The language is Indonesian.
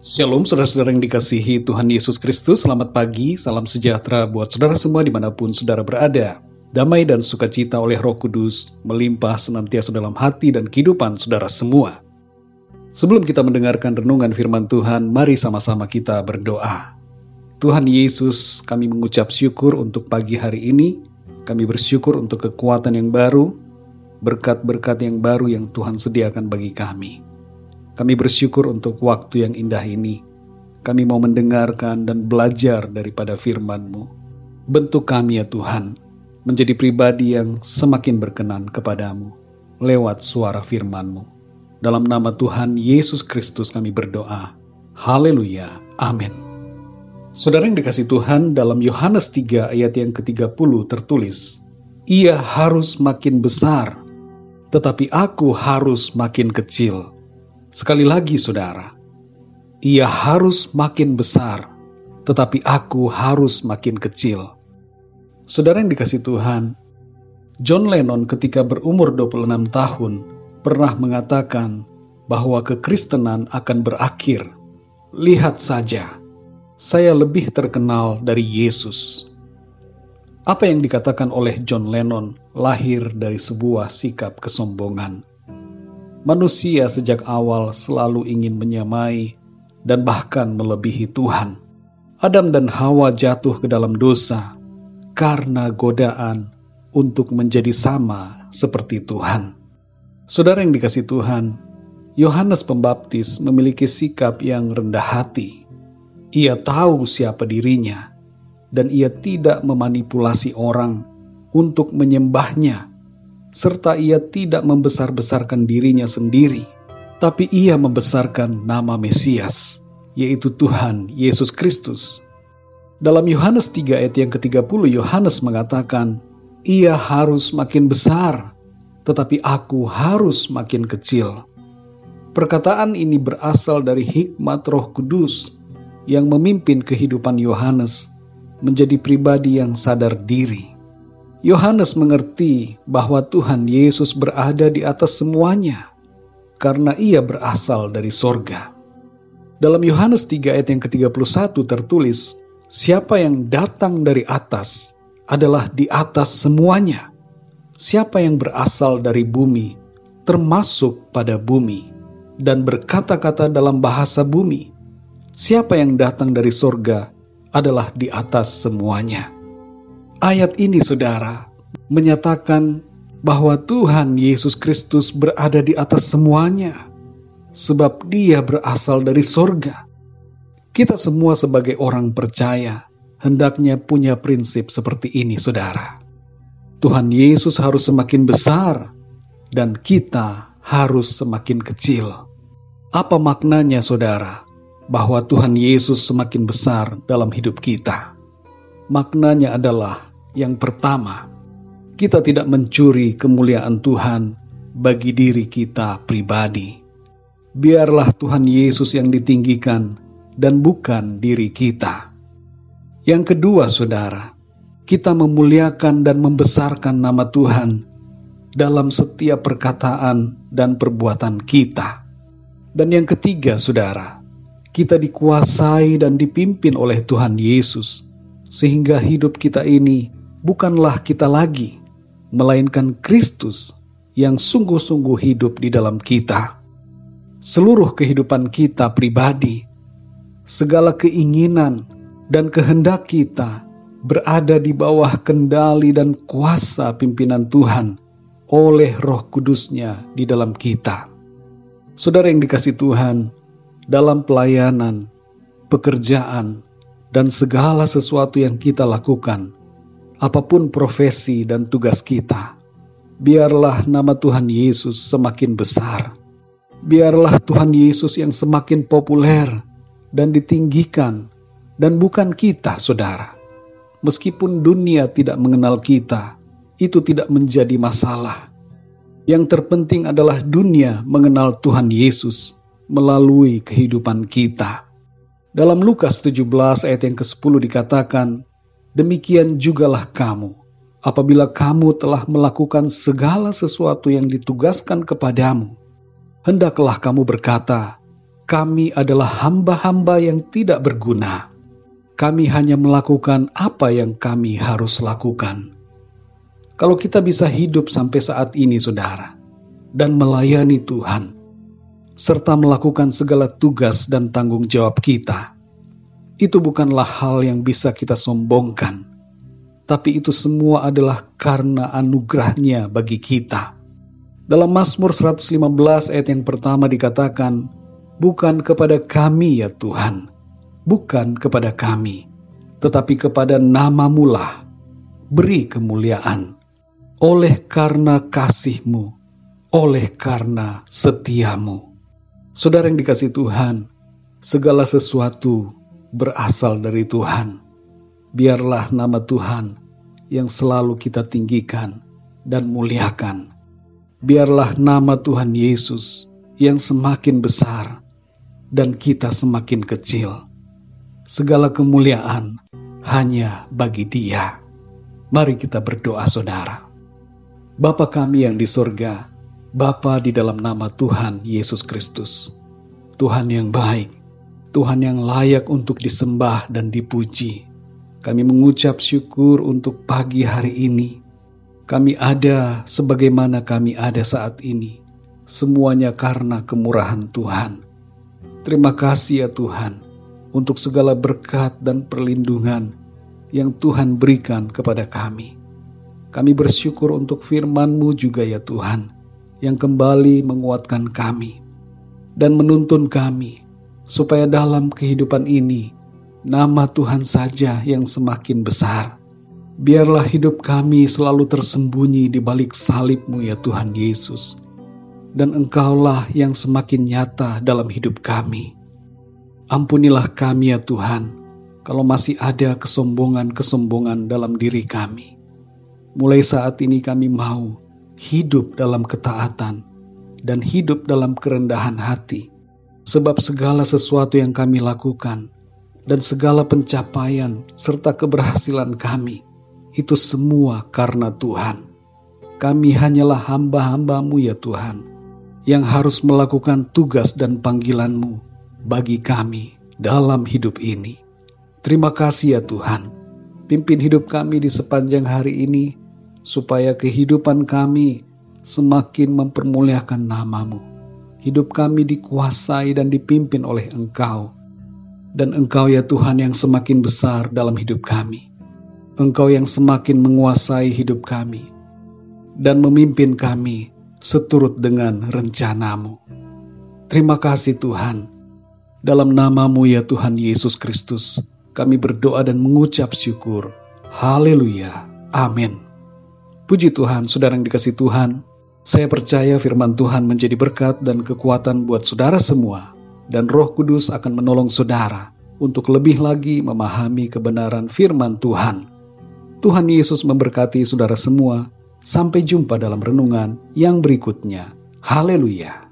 Shalom saudara-saudara yang dikasihi Tuhan Yesus Kristus, selamat pagi, salam sejahtera buat saudara semua dimanapun saudara berada. Damai dan sukacita oleh Roh Kudus melimpah senantiasa dalam hati dan kehidupan saudara semua. Sebelum kita mendengarkan renungan firman Tuhan, mari sama-sama kita berdoa. Tuhan Yesus, kami mengucap syukur untuk pagi hari ini, kami bersyukur untuk kekuatan yang baru, berkat-berkat yang baru yang Tuhan sediakan bagi kami. Kami bersyukur untuk waktu yang indah ini. Kami mau mendengarkan dan belajar daripada firman-Mu. Bentuk kami ya Tuhan, menjadi pribadi yang semakin berkenan kepadamu lewat suara firman-Mu. Dalam nama Tuhan Yesus Kristus kami berdoa. Haleluya. Amin. Saudara yang dikasihi Tuhan, dalam Yohanes 3 ayat yang ke-30 tertulis, Ia harus makin besar, tetapi aku harus makin kecil. Sekali lagi saudara, ia harus makin besar, tetapi aku harus makin kecil. Saudara yang dikasihi Tuhan, John Lennon ketika berumur 26 tahun pernah mengatakan bahwa kekristenan akan berakhir. Lihat saja, saya lebih terkenal dari Yesus. Apa yang dikatakan oleh John Lennon lahir dari sebuah sikap kesombongan. Manusia sejak awal selalu ingin menyamai dan bahkan melebihi Tuhan. Adam dan Hawa jatuh ke dalam dosa karena godaan untuk menjadi sama seperti Tuhan. Saudara yang dikasihi Tuhan, Yohanes Pembaptis memiliki sikap yang rendah hati. Ia tahu siapa dirinya dan ia tidak memanipulasi orang untuk menyembahnya. Serta ia tidak membesar-besarkan dirinya sendiri, tapi ia membesarkan nama Mesias, yaitu Tuhan Yesus Kristus. Dalam Yohanes 3 ayat yang ke-30, Yohanes mengatakan, Ia harus makin besar, tetapi aku harus makin kecil. Perkataan ini berasal dari hikmat Roh Kudus yang memimpin kehidupan Yohanes menjadi pribadi yang sadar diri. Yohanes mengerti bahwa Tuhan Yesus berada di atas semuanya, karena ia berasal dari sorga. Dalam Yohanes 3 ayat yang ke-31 tertulis, siapa yang datang dari atas adalah di atas semuanya. Siapa yang berasal dari bumi, termasuk pada bumi, dan berkata-kata dalam bahasa bumi. Siapa yang datang dari sorga adalah di atas semuanya. Ayat ini, saudara, menyatakan bahwa Tuhan Yesus Kristus berada di atas semuanya, sebab Dia berasal dari sorga. Kita semua sebagai orang percaya, hendaknya punya prinsip seperti ini, saudara. Tuhan Yesus harus semakin besar, dan kita harus semakin kecil. Apa maknanya, saudara, bahwa Tuhan Yesus semakin besar dalam hidup kita? Maknanya adalah, yang pertama, kita tidak mencuri kemuliaan Tuhan bagi diri kita pribadi. Biarlah Tuhan Yesus yang ditinggikan dan bukan diri kita. Yang kedua, saudara, kita memuliakan dan membesarkan nama Tuhan dalam setiap perkataan dan perbuatan kita. Dan yang ketiga, saudara, kita dikuasai dan dipimpin oleh Tuhan Yesus, sehingga hidup kita ini bukanlah kita lagi, melainkan Kristus yang sungguh-sungguh hidup di dalam kita. Seluruh kehidupan kita pribadi, segala keinginan dan kehendak kita berada di bawah kendali dan kuasa pimpinan Tuhan oleh Roh Kudus-Nya di dalam kita. Saudara yang dikasihi Tuhan, dalam pelayanan, pekerjaan, dan segala sesuatu yang kita lakukan, apapun profesi dan tugas kita, biarlah nama Tuhan Yesus semakin besar. Biarlah Tuhan Yesus yang semakin populer dan ditinggikan, dan bukan kita, saudara. Meskipun dunia tidak mengenal kita, itu tidak menjadi masalah. Yang terpenting adalah dunia mengenal Tuhan Yesus melalui kehidupan kita. Dalam Lukas 17 ayat yang ke-10 dikatakan, demikian jugalah kamu, apabila kamu telah melakukan segala sesuatu yang ditugaskan kepadamu, hendaklah kamu berkata, kami adalah hamba-hamba yang tidak berguna. Kami hanya melakukan apa yang kami harus lakukan. Kalau kita bisa hidup sampai saat ini, saudara, dan melayani Tuhan, serta melakukan segala tugas dan tanggung jawab kita, itu bukanlah hal yang bisa kita sombongkan, tapi itu semua adalah karena anugerah-Nya bagi kita. Dalam Mazmur 115 ayat yang pertama dikatakan, bukan kepada kami ya Tuhan, bukan kepada kami, tetapi kepada nama-Mu lah beri kemuliaan, oleh karena kasih-Mu, oleh karena setia-Mu. Saudara yang dikasihi Tuhan, segala sesuatu berasal dari Tuhan. Biarlah nama Tuhan yang selalu kita tinggikan dan muliakan. Biarlah nama Tuhan Yesus yang semakin besar dan kita semakin kecil. Segala kemuliaan hanya bagi Dia. Mari kita berdoa, saudara. Bapa kami yang di surga, Bapa di dalam nama Tuhan Yesus Kristus, Tuhan yang baik, Tuhan yang layak untuk disembah dan dipuji. Kami mengucap syukur untuk pagi hari ini. Kami ada sebagaimana kami ada saat ini, semuanya karena kemurahan Tuhan. Terima kasih ya Tuhan, untuk segala berkat dan perlindungan yang Tuhan berikan kepada kami. Kami bersyukur untuk firman-Mu juga ya Tuhan, yang kembali menguatkan kami dan menuntun kami, supaya dalam kehidupan ini, nama Tuhan saja yang semakin besar. Biarlah hidup kami selalu tersembunyi di balik salib-Mu ya Tuhan Yesus, dan Engkaulah yang semakin nyata dalam hidup kami. Ampunilah kami ya Tuhan, kalau masih ada kesombongan-kesombongan dalam diri kami. Mulai saat ini kami mau hidup dalam ketaatan dan hidup dalam kerendahan hati, sebab segala sesuatu yang kami lakukan dan segala pencapaian serta keberhasilan kami, itu semua karena Tuhan. Kami hanyalah hamba-hamba-Mu ya Tuhan, yang harus melakukan tugas dan panggilan-Mu bagi kami dalam hidup ini. Terima kasih ya Tuhan, pimpin hidup kami di sepanjang hari ini, supaya kehidupan kami semakin mempermuliakan nama-Mu. Hidup kami dikuasai dan dipimpin oleh Engkau, dan Engkau ya Tuhan yang semakin besar dalam hidup kami. Engkau yang semakin menguasai hidup kami, dan memimpin kami seturut dengan rencana-Mu. Terima kasih Tuhan. Dalam nama-Mu ya Tuhan Yesus Kristus, kami berdoa dan mengucap syukur. Haleluya. Amin. Puji Tuhan, saudara yang dikasihi Tuhan. Saya percaya firman Tuhan menjadi berkat dan kekuatan buat saudara semua. Dan Roh Kudus akan menolong saudara untuk lebih lagi memahami kebenaran firman Tuhan. Tuhan Yesus memberkati saudara semua. Sampai jumpa dalam renungan yang berikutnya. Haleluya.